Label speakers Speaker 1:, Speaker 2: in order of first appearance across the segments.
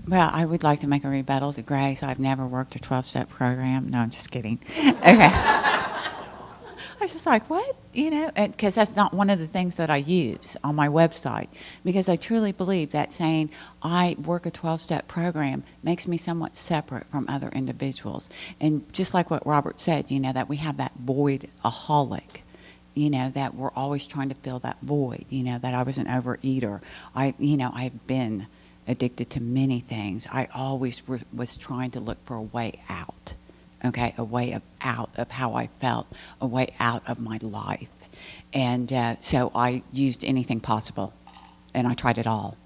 Speaker 1: Well, I would like to make a rebuttal to Grace. I've never worked a 12-step program. No, I'm just kidding. Okay. I was just like, what? You know, because that's not one of the things that I use on my website. Because I truly believe that saying I work a 12-step program makes me somewhat separate from other individuals. And just like what Robert said, you know, that we have that void-aholic, you know, that we're always trying to fill that void, you know, that I was an overeater. I've been addicted to many things. I always was trying to look for a way out. Okay, a way out of how I felt, a way out of my life. And so I used anything possible, and I tried it all.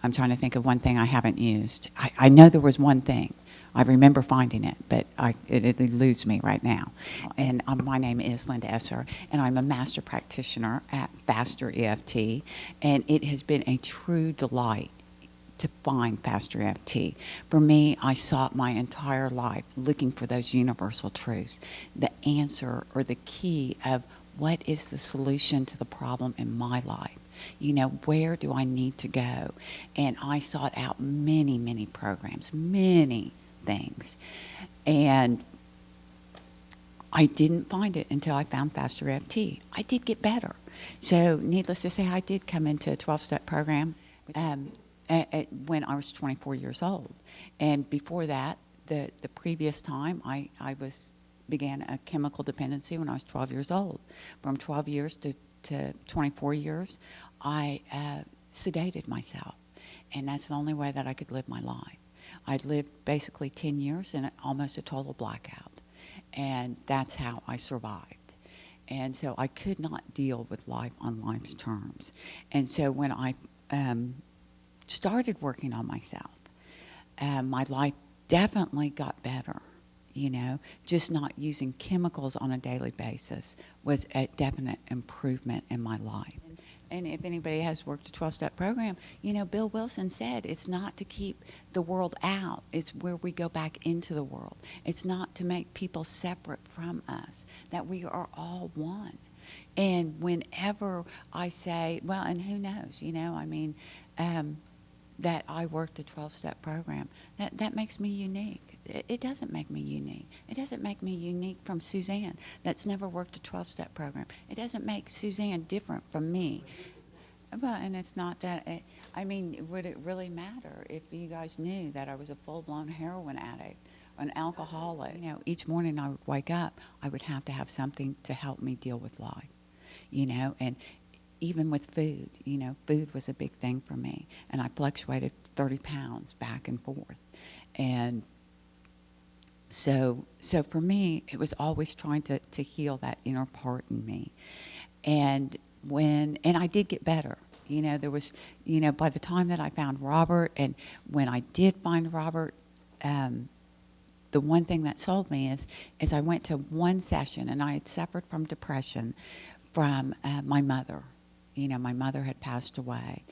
Speaker 1: I'm trying to think of one thing I haven't used. I know there was one thing. I remember finding it, but it eludes me right now. And my name is Linda Esser, and I'm a master practitioner at FasterEFT, and it has been a true delight to find FasterEFT. For me, I sought my entire life looking for those universal truths, the answer or the key of what is the solution to the problem in my life. You know, where do I need to go? And I sought out many, many programs, many things. And I didn't find it until I found FasterEFT. I did get better. So needless to say, I did come into a 12-step program when I was 24 years old. And before that, the previous time, I began a chemical dependency when I was 12 years old. From 12 years to 24 years, I sedated myself. And that's the only way that I could live my life. I lived basically 10 years in almost a total blackout. And that's how I survived. And so I could not deal with life on life's terms. And so when I started working on myself, my life definitely got better. You know, just not using chemicals on a daily basis was a definite improvement in my life. And if anybody has worked a 12-step program, you know, Bill Wilson said it's not to keep the world out. It's where we go back into the world. It's not to make people separate from us, that we are all one. And whenever I say, well, and who knows, you know, I mean, that I worked a 12-step program, that makes me unique. It doesn't make me unique. It doesn't make me unique from Suzanne that's never worked a 12-step program. It doesn't make Suzanne different from me. Well, and it's not that, I mean, would it really matter if you guys knew that I was a full-blown heroin addict, an alcoholic? You know, each morning I would wake up, I would have to have something to help me deal with life, you know, and even with food, you know, food was a big thing for me. And I fluctuated 30 pounds back and forth. And so for me, it was always trying to heal that inner part in me. And I did get better. You know, there was, you know, by the time that I found Robert, and when I did find Robert, the one thing that sold me is I went to one session, and I had suffered from depression from my mother. You know, my mother had passed away.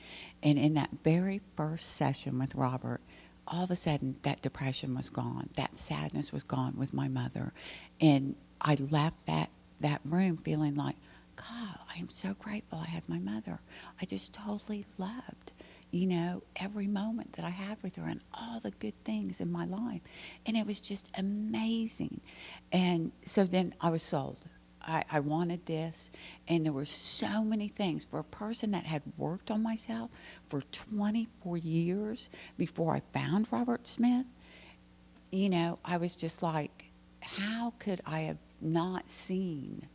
Speaker 1: And in that very first session with Robert, all of a sudden that depression was gone. That sadness was gone with my mother. And I left that room feeling like, God, I am so grateful I had my mother. I just totally loved, you know, every moment that I had with her and all the good things in my life. And it was just amazing. And so then I was sold. I wanted this, and there were so many things. For a person that had worked on myself for 24 years before I found Robert Smith, you know, I was just like, how could I have not seen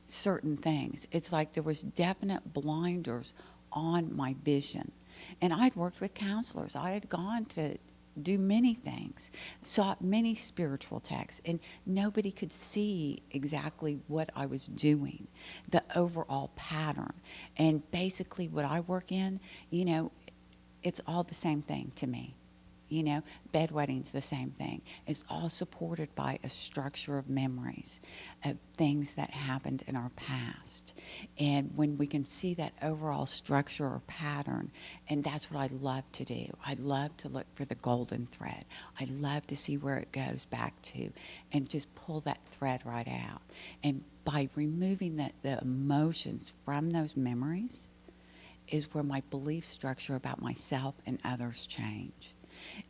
Speaker 1: certain things? It's like there was definite blinders on my vision. And I'd worked with counselors. I had gone to do many things, sought many spiritual texts, and nobody could see exactly what I was doing, the overall pattern. And basically what I work in, you know, it's all the same thing to me. You know, bedwetting's the same thing. It's all supported by a structure of memories of things that happened in our past. And when we can see that overall structure or pattern, and that's what I love to do. I love to look for the golden thread. I love to see where it goes back to and just pull that thread right out. And by removing the emotions from those memories, is where my belief structure about myself and others change.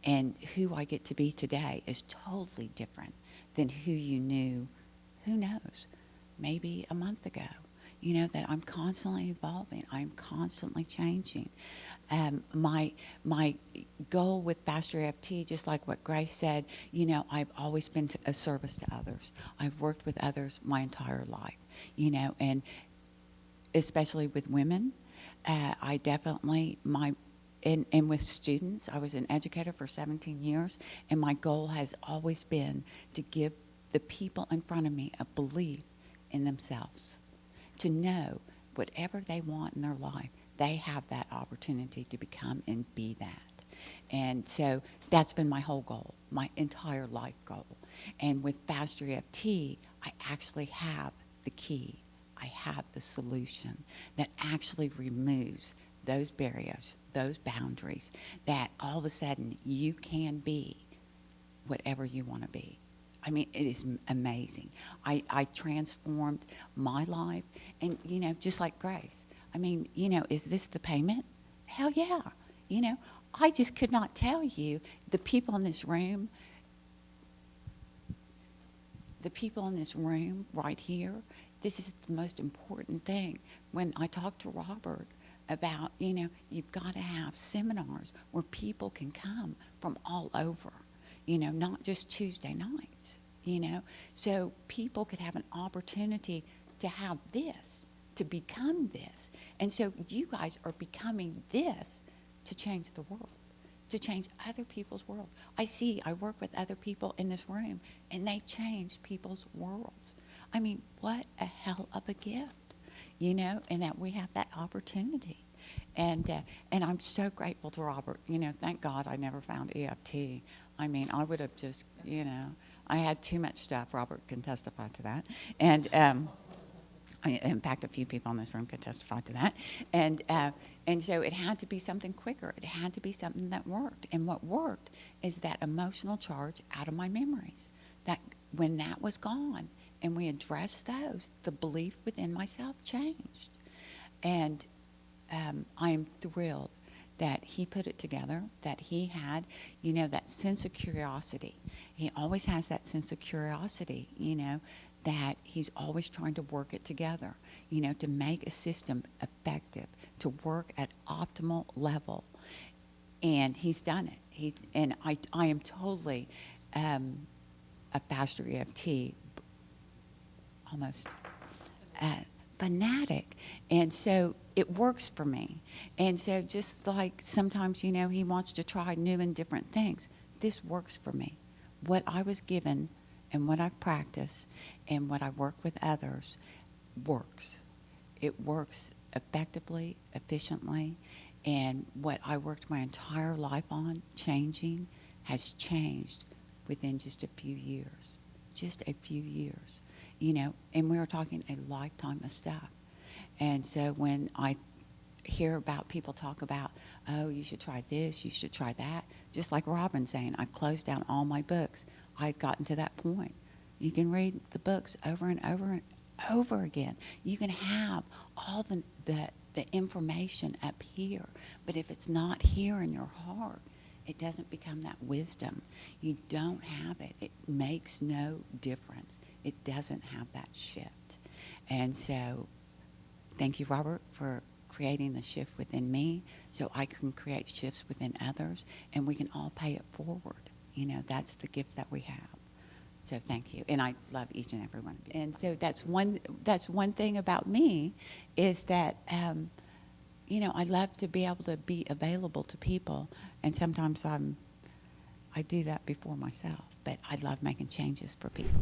Speaker 1: And who I get to be today is totally different than who you knew, who knows, maybe a month ago. You know, that I'm constantly evolving. I'm constantly changing. My goal with FasterEFT, just like what Grace said, you know, I've always been a service to others. I've worked with others my entire life, you know, and especially with women. I definitely, and with students, I was an educator for 17 years, and my goal has always been to give the people in front of me a belief in themselves, to know whatever they want in their life, they have that opportunity to become and be that. And so that's been my whole goal, my entire life goal. And with FasterEFT, I actually have the key. I have the solution that actually removes those barriers, those boundaries, that all of a sudden you can be whatever you want to be. I mean, it is amazing. I transformed my life, and, you know, just like Grace. I mean, you know, is this the payment? Hell yeah. You know, I just could not tell you the people in this room right here, this is the most important thing. When I talk to Robert about, you know, you've got to have seminars where people can come from all over. You know, not just Tuesday nights, you know. So people could have an opportunity to have this, to become this. And so you guys are becoming this to change the world, to change other people's world. I work with other people in this room, and they change people's worlds. I mean, what a hell of a gift, you know, and that we have that opportunity. And I'm so grateful to Robert. You know, thank God I never found EFT. I mean, I would have just, you know, I had too much stuff. Robert can testify to that. And in fact, a few people in this room can testify to that. And so it had to be something quicker. It had to be something that worked. And what worked is that emotional charge out of my memories. That when that was gone and we addressed those, the belief within myself changed. And I am thrilled that he put it together, that he had, you know, that sense of curiosity. He always has that sense of curiosity, you know, that he's always trying to work it together, you know, to make a system effective, to work at optimal level. And he's done it. And I am totally a FasterEFT almost fanatic. And so it works for me. And so just like sometimes, you know, he wants to try new and different things, this works for me. What I was given and what I've practiced and what I work with others works. It works effectively, efficiently, and what I worked my entire life on changing has changed within just a few years. Just a few years. You know, and we were talking a lifetime of stuff. And so when I hear about people talk about, oh, you should try this, you should try that, just like Robin saying, I closed down all my books. I've gotten to that point. You can read the books over and over and over again. You can have all the information up here, but if it's not here in your heart, it doesn't become that wisdom. You don't have it. It makes no difference. It doesn't have that shift. And so thank you, Robert, for creating the shift within me so I can create shifts within others, and we can all pay it forward. You know, that's the gift that we have. So thank you. And I love each and every one of you. And so that's one thing about me is that, you know, I love to be able to be available to people, and sometimes I do that before myself, but I love making changes for people.